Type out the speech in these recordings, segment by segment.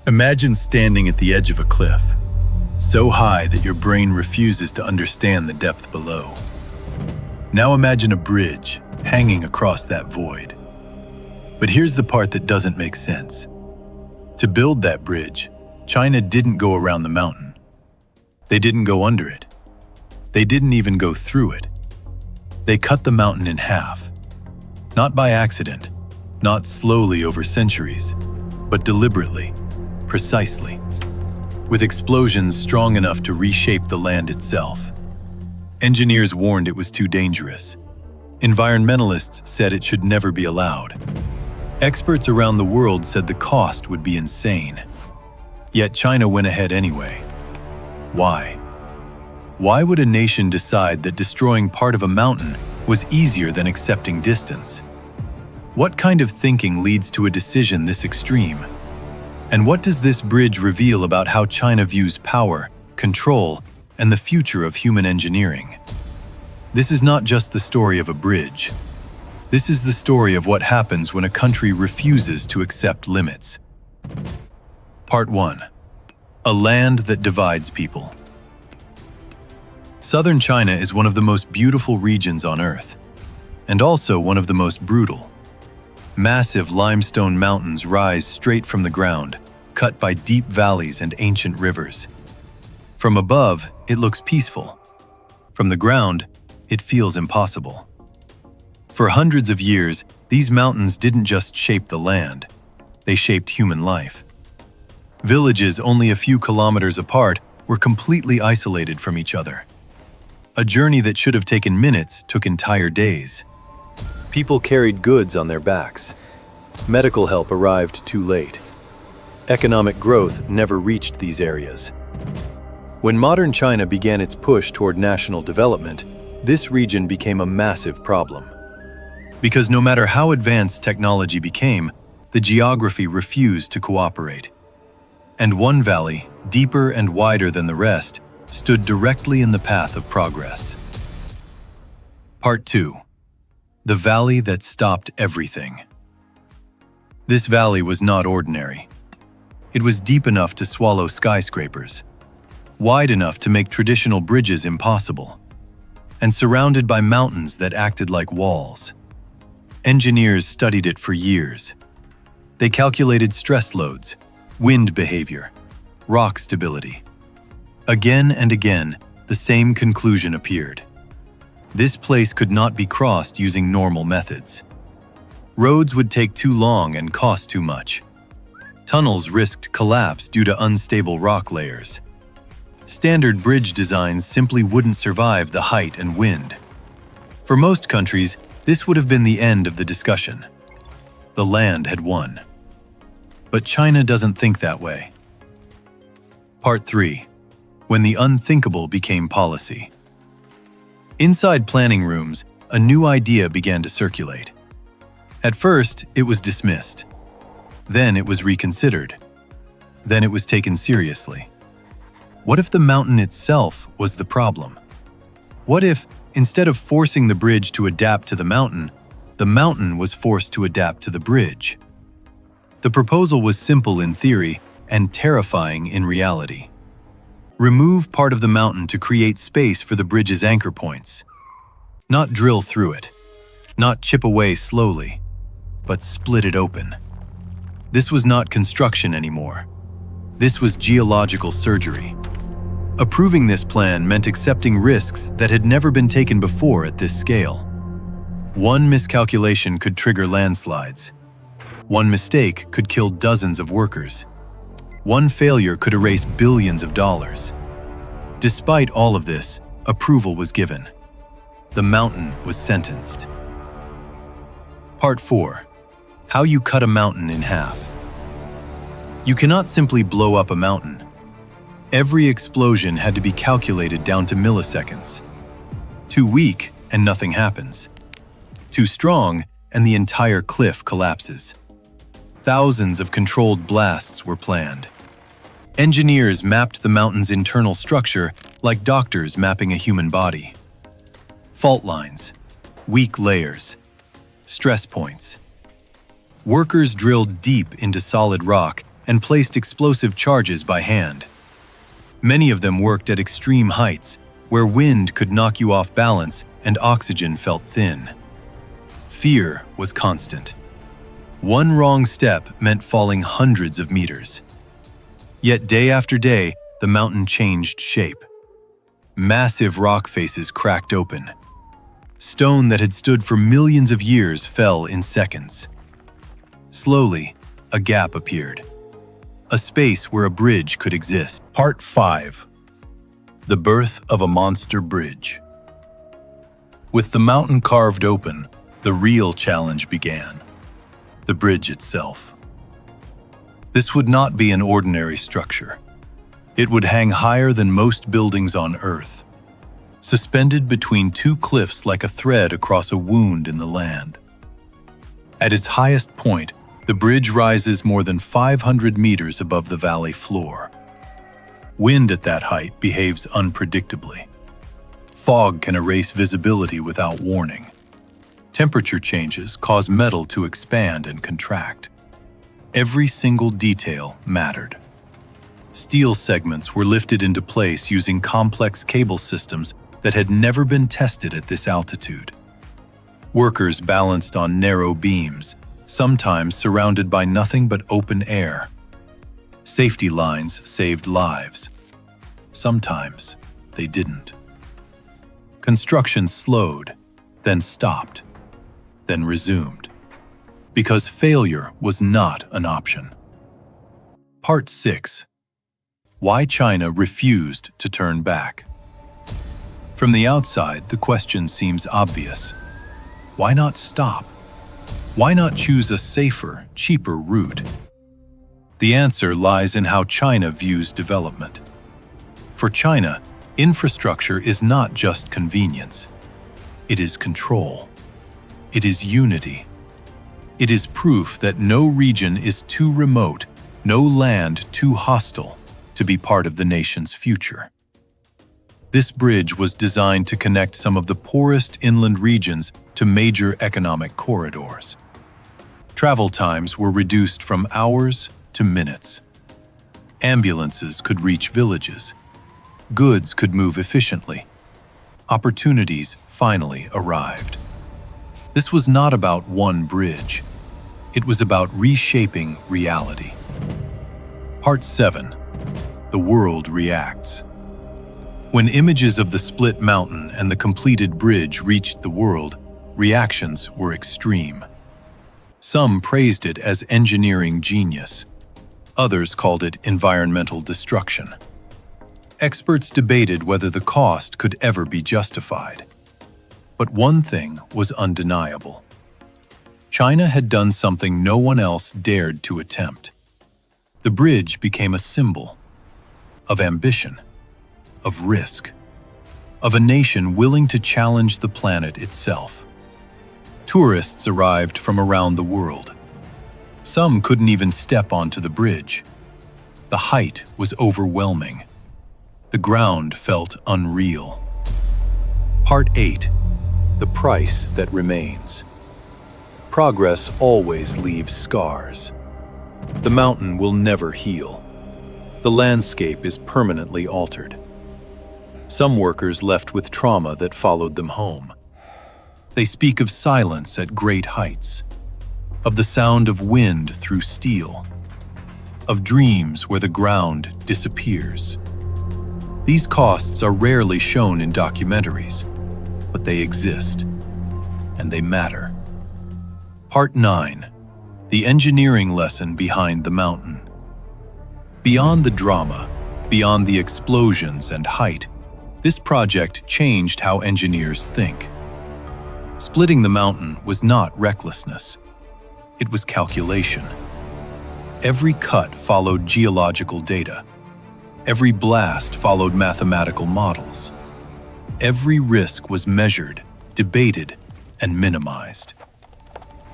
Imagine standing at the edge of a cliff, so high that your brain refuses to understand the depth below. Now imagine a bridge hanging across that void. But here's the part that doesn't make sense. To build that bridge, China didn't go around the mountain. They didn't go under it. They didn't even go through it. They cut the mountain in half. Not by accident, not slowly over centuries, but deliberately, precisely, with explosions strong enough to reshape the land itself. Engineers warned it was too dangerous. Environmentalists said it should never be allowed. Experts around the world said the cost would be insane. Yet China went ahead anyway. Why? Why would a nation decide that destroying part of a mountain was easier than accepting distance? What kind of thinking leads to a decision this extreme? And what does this bridge reveal about how China views power, control, and the future of human engineering? This is not just the story of a bridge. This is the story of what happens when a country refuses to accept limits. Part 1. A land that divides people. Southern China is one of the most beautiful regions on Earth, and also one of the most brutal. Massive limestone mountains rise straight from the ground, cut by deep valleys and ancient rivers. From above, it looks peaceful. From the ground, it feels impossible. For hundreds of years, these mountains didn't just shape the land, they shaped human life. Villages only a few kilometers apart were completely isolated from each other. A journey that should have taken minutes took entire days. People carried goods on their backs. Medical help arrived too late. Economic growth never reached these areas. When modern China began its push toward national development, this region became a massive problem. Because no matter how advanced technology became, the geography refused to cooperate. And one valley, deeper and wider than the rest, stood directly in the path of progress. Part 2. The valley that stopped everything. This valley was not ordinary. It was deep enough to swallow skyscrapers, wide enough to make traditional bridges impossible, and surrounded by mountains that acted like walls. Engineers studied it for years. They calculated stress loads, wind behavior, rock stability. Again and again, the same conclusion appeared. This place could not be crossed using normal methods. Roads would take too long and cost too much. Tunnels risked collapse due to unstable rock layers. Standard bridge designs simply wouldn't survive the height and wind. For most countries, this would have been the end of the discussion. The land had won. But China doesn't think that way. Part 3. When the unthinkable became policy. Inside planning rooms, a new idea began to circulate. At first, it was dismissed. Then it was reconsidered. Then it was taken seriously. What if the mountain itself was the problem? What if, instead of forcing the bridge to adapt to the mountain was forced to adapt to the bridge? The proposal was simple in theory and terrifying in reality. Remove part of the mountain to create space for the bridge's anchor points. Not drill through it, not chip away slowly, but split it open. This was not construction anymore. This was geological surgery. Approving this plan meant accepting risks that had never been taken before at this scale. One miscalculation could trigger landslides. One mistake could kill dozens of workers. One failure could erase billions of dollars. Despite all of this, approval was given. The mountain was sentenced. Part 4. How you cut a mountain in half. You cannot simply blow up a mountain. Every explosion had to be calculated down to milliseconds. Too weak, and nothing happens. Too strong, and the entire cliff collapses. Thousands of controlled blasts were planned. Engineers mapped the mountain's internal structure like doctors mapping a human body. Fault lines, weak layers, stress points. Workers drilled deep into solid rock and placed explosive charges by hand. Many of them worked at extreme heights, where wind could knock you off balance and oxygen felt thin. Fear was constant. One wrong step meant falling hundreds of meters. Yet day after day, the mountain changed shape. Massive rock faces cracked open. Stone that had stood for millions of years fell in seconds. Slowly, a gap appeared. A space where a bridge could exist. Part 5. The birth of a monster bridge. With the mountain carved open, the real challenge began. The bridge itself. This would not be an ordinary structure. It would hang higher than most buildings on Earth, suspended between two cliffs like a thread across a wound in the land. At its highest point, the bridge rises more than 500 meters above the valley floor. Wind at that height behaves unpredictably. Fog can erase visibility without warning. Temperature changes cause metal to expand and contract. Every single detail mattered. Steel segments were lifted into place using complex cable systems that had never been tested at this altitude. Workers balanced on narrow beams, sometimes surrounded by nothing but open air. Safety lines saved lives. Sometimes they didn't. Construction slowed, then stopped, then resumed, because failure was not an option. Part 6. Why China refused to turn back. From the outside, the question seems obvious. Why not stop? Why not choose a safer, cheaper route? The answer lies in how China views development. For China, infrastructure is not just convenience. It is control. It is unity. It is proof that no region is too remote, no land too hostile to be part of the nation's future. This bridge was designed to connect some of the poorest inland regions to major economic corridors. Travel times were reduced from hours to minutes. Ambulances could reach villages. Goods could move efficiently. Opportunities finally arrived. This was not about one bridge. It was about reshaping reality. Part 7. The world reacts. When images of the split mountain and the completed bridge reached the world, reactions were extreme. Some praised it as engineering genius. Others called it environmental destruction. Experts debated whether the cost could ever be justified. But one thing was undeniable. China had done something no one else dared to attempt. The bridge became a symbol of ambition, of risk, of a nation willing to challenge the planet itself. Tourists arrived from around the world. Some couldn't even step onto the bridge. The height was overwhelming. The ground felt unreal. Part 8. The price that remains. Progress always leaves scars. The mountain will never heal. The landscape is permanently altered. Some workers left with trauma that followed them home. They speak of silence at great heights, of the sound of wind through steel, of dreams where the ground disappears. These costs are rarely shown in documentaries, but they exist, and they matter. Part 9. The engineering lesson behind the mountain. Beyond the drama, beyond the explosions and height, this project changed how engineers think. Splitting the mountain was not recklessness. It was calculation. Every cut followed geological data. Every blast followed mathematical models. Every risk was measured, debated, and minimized.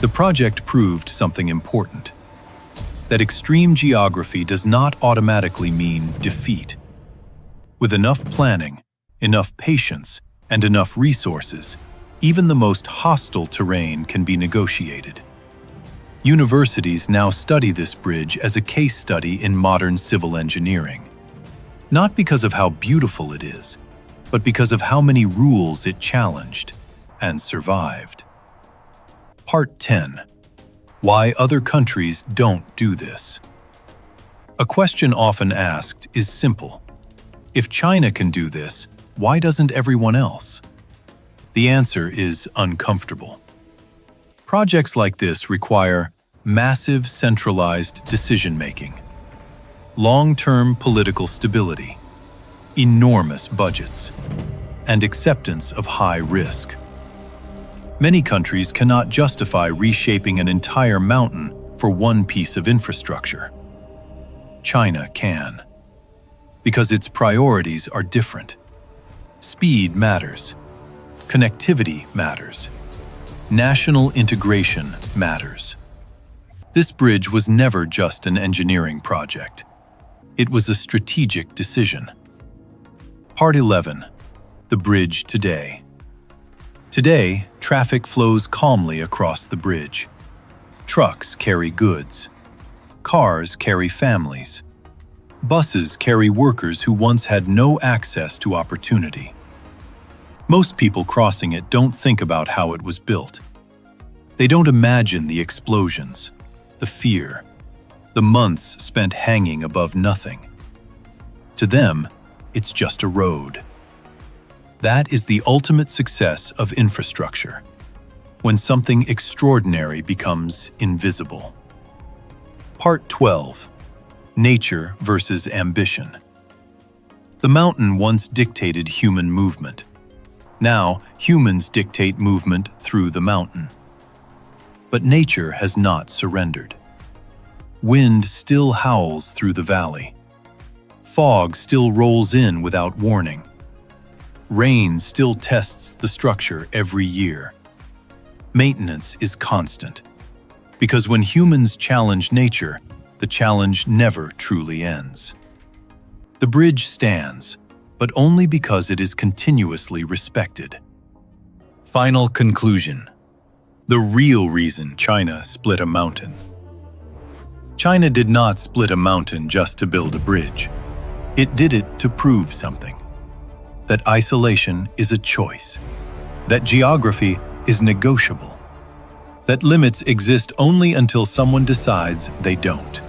The project proved something important: that extreme geography does not automatically mean defeat. With enough planning, enough patience, and enough resources, even the most hostile terrain can be negotiated. Universities now study this bridge as a case study in modern civil engineering. Not because of how beautiful it is, but because of how many rules it challenged and survived. Part 10. Why other countries don't do this. A question often asked is simple. If China can do this, why doesn't everyone else? The answer is uncomfortable. Projects like this require massive centralized decision-making, long-term political stability, enormous budgets, and acceptance of high risk. Many countries cannot justify reshaping an entire mountain for one piece of infrastructure. China can, because its priorities are different. Speed matters. Connectivity matters. National integration matters. This bridge was never just an engineering project. It was a strategic decision. Part 11. The bridge today. Today, traffic flows calmly across the bridge. Trucks carry goods. Cars carry families. Buses carry workers who once had no access to opportunity. Most people crossing it don't think about how it was built. They don't imagine the explosions, the fear, the months spent hanging above nothing. To them, it's just a road. That is the ultimate success of infrastructure, when something extraordinary becomes invisible. Part 12. Nature versus ambition. The mountain once dictated human movement. Now, humans dictate movement through the mountain. But nature has not surrendered. Wind still howls through the valley. Fog still rolls in without warning. Rain still tests the structure every year. Maintenance is constant, because when humans challenge nature, the challenge never truly ends. The bridge stands, but only because it is continuously respected. Final conclusion. The real reason China split a mountain. China did not split a mountain just to build a bridge. It did it to prove something. That isolation is a choice. That geography is negotiable. That limits exist only until someone decides they don't.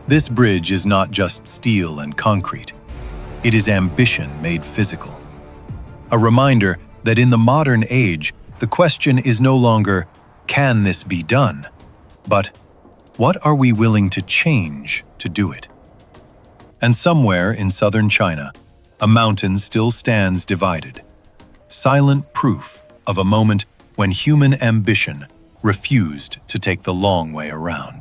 This bridge is not just steel and concrete. It is ambition made physical. A reminder that in the modern age, the question is no longer, can this be done? But, what are we willing to change to do it? And somewhere in southern China, a mountain still stands divided. Silent proof of a moment when human ambition refused to take the long way around.